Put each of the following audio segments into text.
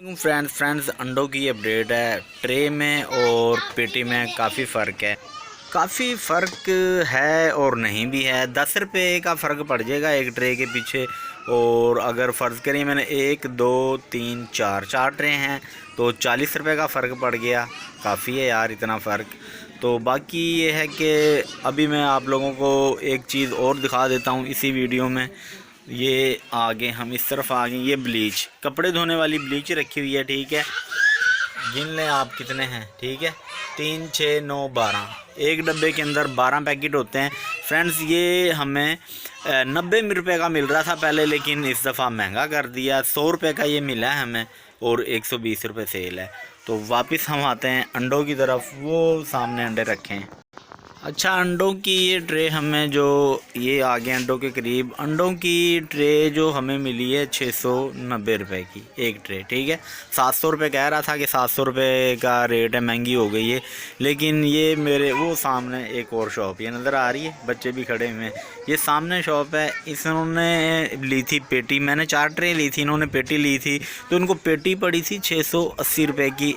Friends अंडों की update है। ट्रे में और पेटी में काफ़ी फ़र्क है और नहीं भी है। 10 रुपये का फ़र्क पड़ जाएगा एक ट्रे के पीछे। और अगर फ़र्ज़ करिए मैंने 1 2 3 4 ट्रे हैं तो 40 रुपये का फ़र्क पड़ गया। काफ़ी है यार इतना फ़र्क। तो बाकी ये है कि अभी मैं आप लोगों को एक चीज़ और दिखा देता हूँ इसी वीडियो में। ये आगे हम इस तरफ आ गए। ये ब्लीच, कपड़े धोने वाली ब्लीच रखी हुई है, ठीक है। गिन लें आप कितने हैं, ठीक है। 3 6 9 12, एक डब्बे के अंदर 12 पैकेट होते हैं। फ्रेंड्स ये हमें 90 रुपये का मिल रहा था पहले, लेकिन इस दफ़ा महंगा कर दिया। 100 रुपये का ये मिला है हमें और 120 रुपये सेल है। तो वापस हम आते हैं अंडों की तरफ। वो सामने अंडे रखे हैं। अच्छा, अंडों की ये ट्रे हमें जो ये आ गए अंडों के करीब। अंडों की ट्रे जो हमें मिली है 690 रुपये की एक ट्रे, ठीक है। 700 रुपये कह रहा था कि 700 रुपये का रेट है, महंगी हो गई है। लेकिन ये मेरे वो सामने एक और शॉप ये नज़र आ रही है, बच्चे भी खड़े हुए हैं। ये सामने शॉप है, इन्होंने ली थी पेटी। मैंने 4 ट्रे ली थी, इन्होंने पेटी ली थी। तो इनको पेटी पड़ी थी 680 रुपये की,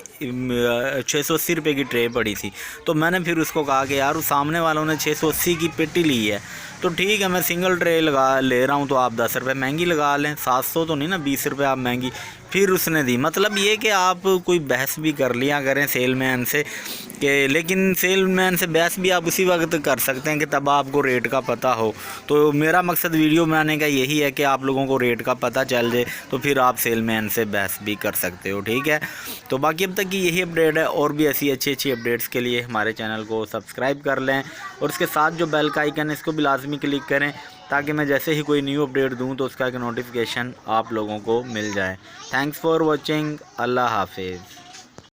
680 रुपये की ट्रे पड़ी थी। तो मैंने फिर उसको कहा कि यार सामने वालों ने 680 की पेटी ली है, तो ठीक है मैं सिंगल ट्रे ले रहा हूँ, तो आप 10 रुपये महंगी लगा लें। 700 तो नहीं ना, 20 रुपये आप महंगी। फिर उसने दी। मतलब ये कि आप कोई बहस भी कर लिया करें सेलमैन से कि, लेकिन सेलमैन से बहस भी आप उसी वक्त कर सकते हैं कि तब आपको रेट का पता हो। तो मेरा मकसद वीडियो बनाने का यही है कि आप लोगों को रेट का पता चल जाए, तो फिर आप सेलमैन से बहस भी कर सकते हो, ठीक है। तो बाकी अब तक की यही अपडेट है। और भी ऐसी अच्छी अपडेट्स के लिए हमारे चैनल को सब्सक्राइब कर लें और उसके साथ जो बेल का आइकन है इसको भी लाजमी क्लिक करें, ताकि मैं जैसे ही कोई न्यू अपडेट दूं तो उसका एक नोटिफिकेशन आप लोगों को मिल जाए। Thanks for watching. अल्लाह हाफिज़।